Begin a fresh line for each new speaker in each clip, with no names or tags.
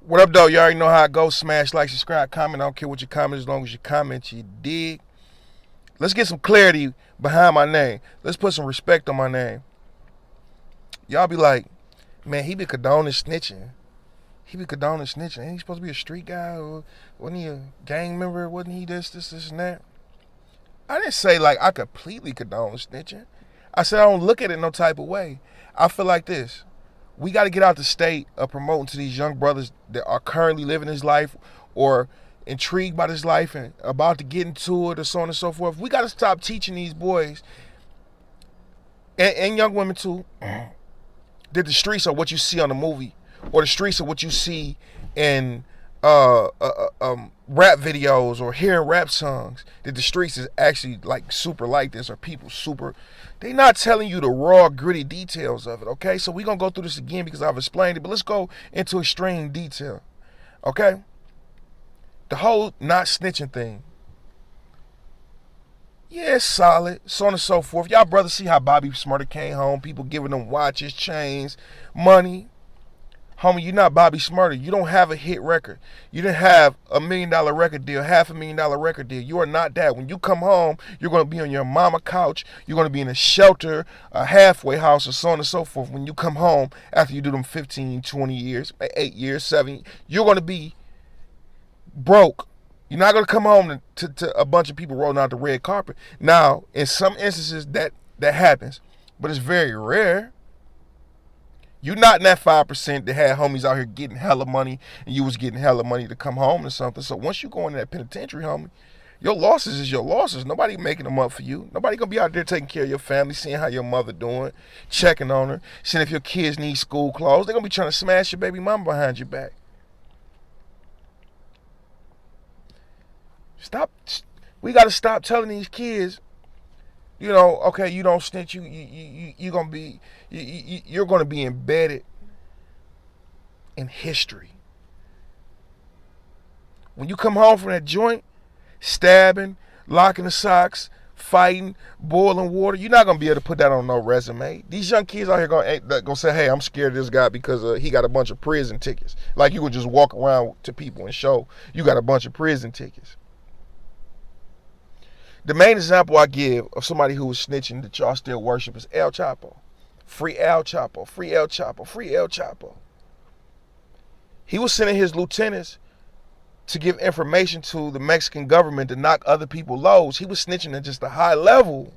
What up, though? You already know how it goes. Smash, like, subscribe, comment. I don't care what you comment as long as you comment. You dig? Let's get some clarity behind my name. Let's put some respect on my name. Y'all be like, man, he be condoning snitching. He be condoning snitching. Ain't he supposed to be a street guy? Or wasn't he a gang member? Wasn't he this, and that? I didn't say like I completely condone snitching. I said I don't look at it no type of way. I feel like this. We got to get out the state of promoting to these young brothers that are currently living this life or intrigued by this life and about to get into it or so on and so forth. We got to stop teaching these boys and young women too that the streets are what you see on the movie or the streets are what you see in rap videos or hearing rap songs, that the streets is actually like super like this, or people super, they not telling you the raw gritty details of it. Okay, so we gonna go through this again because I've explained it, but let's go into extreme detail. Okay, the whole not snitching thing, yeah, it's solid, so on and so forth. Y'all brothers see how Bobby Smarter came home, people giving them watches, chains, money. Homie, you're not Bobby Smarter. You don't have a hit record. You didn't have $1 million record deal, $500,000 record deal. You are not that. When you come home, you're going to be on your mama couch. You're going to be in a shelter, a halfway house, or so on and so forth. When you come home after you do them 15, 20 years, 8 years, 7, you're going to be broke. You're not going to come home to a bunch of people rolling out the red carpet. Now, in some instances, that happens, but it's very rare. You not in that 5% that had homies out here getting hella money and you was getting hella money to come home or something. So once you go into that penitentiary, homie, your losses is your losses. Nobody making them up for you. Nobody gonna be out there taking care of your family, seeing how your mother doing, checking on her, seeing if your kids need school clothes. They're gonna be trying to smash your baby mama behind your back. Stop. We gotta stop telling these kids, okay, you don't snitch, you're gonna be, you're gonna be embedded in history. When you come home from that joint, stabbing, locking the socks, fighting, boiling water, you're not gonna be able to put that on no resume. These young kids out here gonna say, hey, I'm scared of this guy because he got a bunch of prison tickets. Like you would just walk around to people and show you got a bunch of prison tickets. The main example I give of somebody who was snitching that y'all still worship is El Chapo. Free El Chapo, free El Chapo, free El Chapo. He was sending his lieutenants to give information to the Mexican government to knock other people lows. He was snitching at just a high level.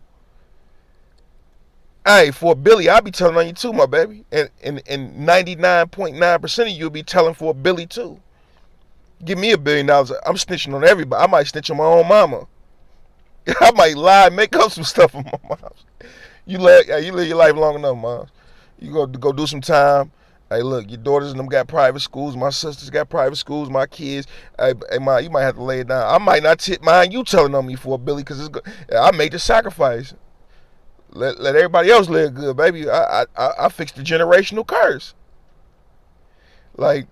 Hey, for a Billy, I'll be telling on you too, my baby. And 99.9% of you will be telling for a Billy too. Give me $1 billion, I'm snitching on everybody. I might snitch on my own mama. I might lie and make up some stuff on my mom's. You live your life long enough, moms. You go do some time. Hey, look, your daughters and them got private schools. My sisters got private schools. My kids. Hey, ma, you might have to lay it down. I might not mind you telling on me for a Billy because I made the sacrifice. Let everybody else live good, baby. I fixed the generational curse. Like,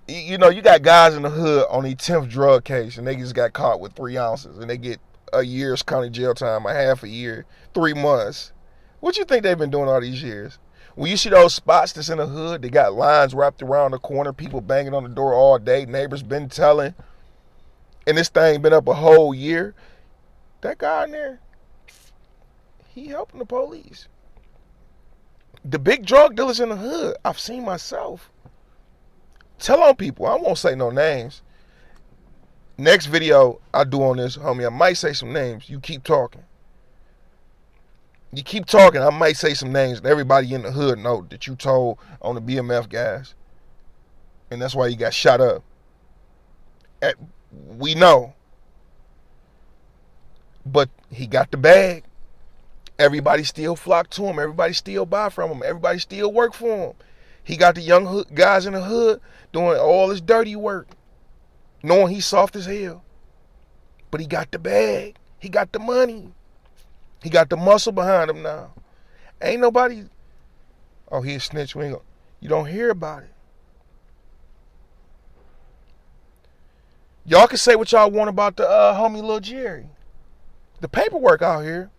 you got guys in the hood on the 10th drug case and they just got caught with 3 ounces and they get a year's county jail time, a half a year, 3 months. What you think they've been doing all these years? When you see those spots that's in the hood, they got lines wrapped around the corner, people banging on the door all day, neighbors been telling, and this thing been up a whole year. That guy in there, he helping the police. The big drug dealers in the hood, I've seen myself. Tell on people, I won't say no names. Next video I do on this, homie, I might say some names. You keep talking. You keep talking, I might say some names, and everybody in the hood know that you told on the BMF guys. And that's why you got shot up. We know. But he got the bag. Everybody still flock to him. Everybody still buy from him. Everybody still work for him. He got the young guys in the hood doing all this dirty work, knowing he's soft as hell. But he got the bag. He got the money. He got the muscle behind him now. Ain't nobody, oh, he a snitch. You don't hear about it. Y'all can say what y'all want about the homie Lil Jerry. The paperwork out here.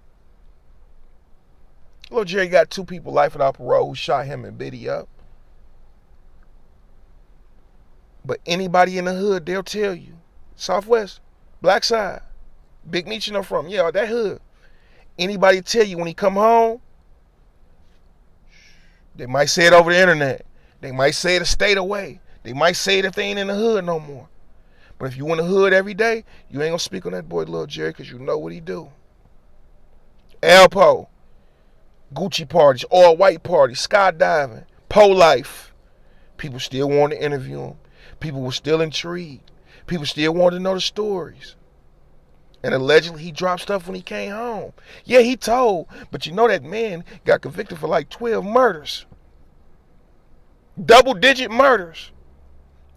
Lil Jerry got 2 people life without parole who shot him and Biddy up. But anybody in the hood, they'll tell you. Southwest, Black Side, Big Meech, from, yeah, that hood. Anybody tell you when he come home, they might say it over the internet. They might say it a state away. They might say it if they ain't in the hood no more. But if you in the hood every day, you ain't gonna speak on that boy Lil Jerry, because you know what he do. Alpo, Gucci parties, all white parties, skydiving, pole life. People still want to interview him. People were still intrigued. People still wanted to know the stories. And allegedly he dropped stuff when he came home. Yeah, he told, but you know that man got convicted for like 12 murders. Double-digit murders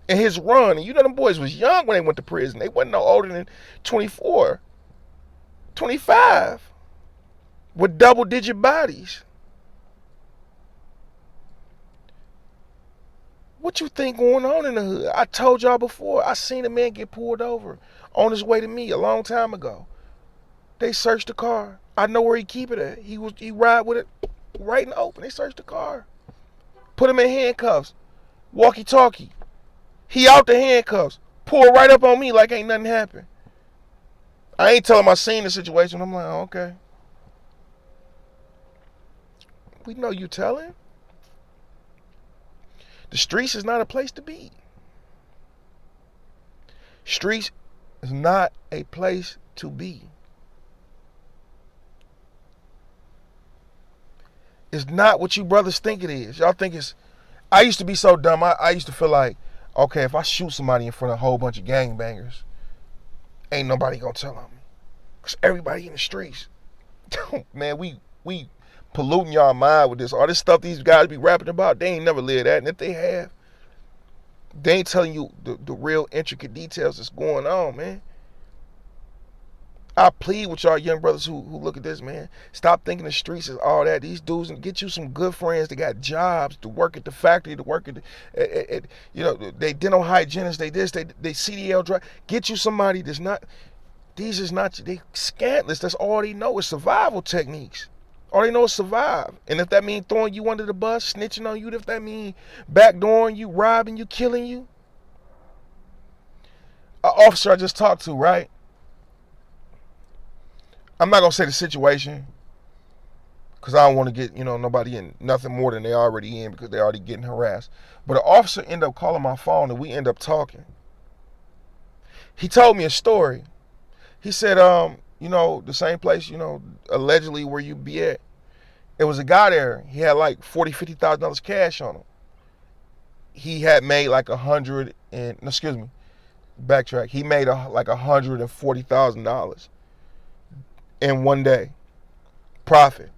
in his run. And you know them boys was young when they went to prison. They wasn't no older than 24, 25, with double-digit bodies. What you think going on in the hood? I told y'all before, I seen a man get pulled over on his way to me a long time ago. They searched the car. I know where he keep it at. He ride with it right in the open. They searched the car. Put him in handcuffs. Walkie-talkie. He out the handcuffs. Pull right up on me like ain't nothing happened. I ain't telling him I seen the situation. I'm like, oh, okay. We know you telling. The streets is not a place to be. Streets is not a place to be. It's not what you brothers think it is. Y'all think it's... I used to be so dumb. I used to feel like, okay, if I shoot somebody in front of a whole bunch of gangbangers, ain't nobody gonna tell on me. Because everybody in the streets. Man, we polluting y'all mind with this. All this stuff these guys be rapping about, they ain't never lived that. And if they have, they ain't telling you the real intricate details that's going on, man. I plead with y'all young brothers who look at this, man. Stop thinking the streets is all that. These dudes, and get you some good friends that got jobs, to work at the factory, to work at you know, they dental hygienists, they this, they CDL drive. Get you somebody that's not, these is not, they scantless. That's all they know is survival techniques. All they know is survive. And if that means throwing you under the bus, snitching on you, if that means backdooring you, robbing you, killing you. An officer I just talked to, right? I'm not going to say the situation, because I don't want to get, you know, nobody in nothing more than they already in, because they already getting harassed. But an officer ended up calling my phone and we end up talking. He told me a story. He said, you know, the same place, you know, allegedly where you be at, it was a guy there. He had like $40,000, $50,000 cash on him. He had made like backtrack. He made like $140,000 in one day profit.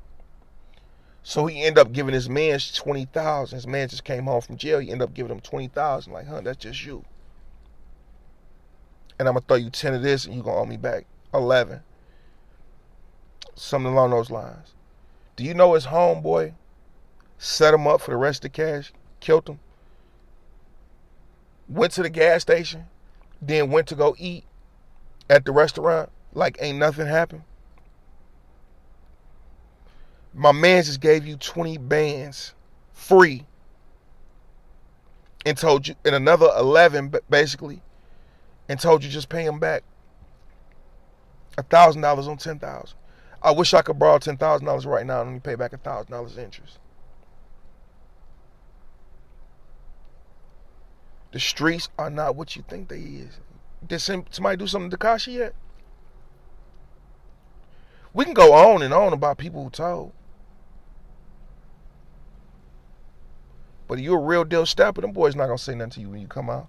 So he ended up giving his man $20,000. His man just came home from jail. He ended up giving him $20,000. Like, that's just you. And I'm gonna throw you 10 of this, and you gonna owe me back 11. Something along those lines. Do you know his homeboy set him up for the rest of the cash, killed him, went to the gas station, then went to go eat at the restaurant like ain't nothing happened? My man just gave you 20 bands free and told you, and another 11 basically, and told you just pay him back $1,000 on 10,000. I wish I could borrow $10,000 right now and only pay back $1,000 interest. The streets are not what you think they is. Did somebody do something to Tekashi yet? We can go on and on about people who told. But you're a real deal stepper, them boys not gonna say nothing to you when you come out.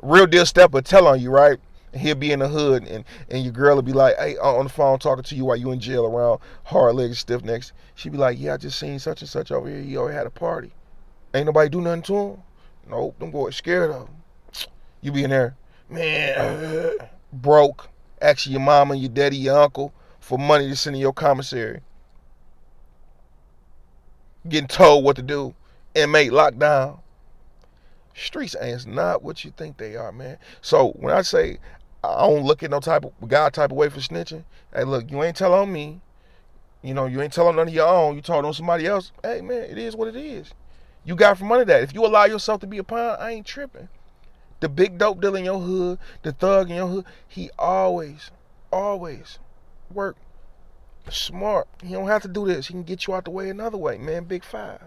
Real deal stepper tell on you, right? And he'll be in the hood, and your girl will be like, hey, on the phone talking to you while you in jail around hard-legged stiff necks. She be like, yeah, I just seen such and such over here. He already had a party. Ain't nobody do nothing to him? Nope, them boys scared of him. You be in there, man, broke, asking your mama, your daddy, your uncle for money to send in your commissary. Getting told what to do. Inmate lockdown. Streets ain't not what you think they are, man. So when I say I don't look at no type of way for snitching, hey, look, you ain't tell on me. You know, you ain't telling none of your own. You told on somebody else. Hey, man, it is what it is. You got from under that. If you allow yourself to be a pawn, I ain't tripping. The big dope dealer in your hood, the thug in your hood, he always work smart. He don't have to do this. He can get you out the way another way, man. Big 5.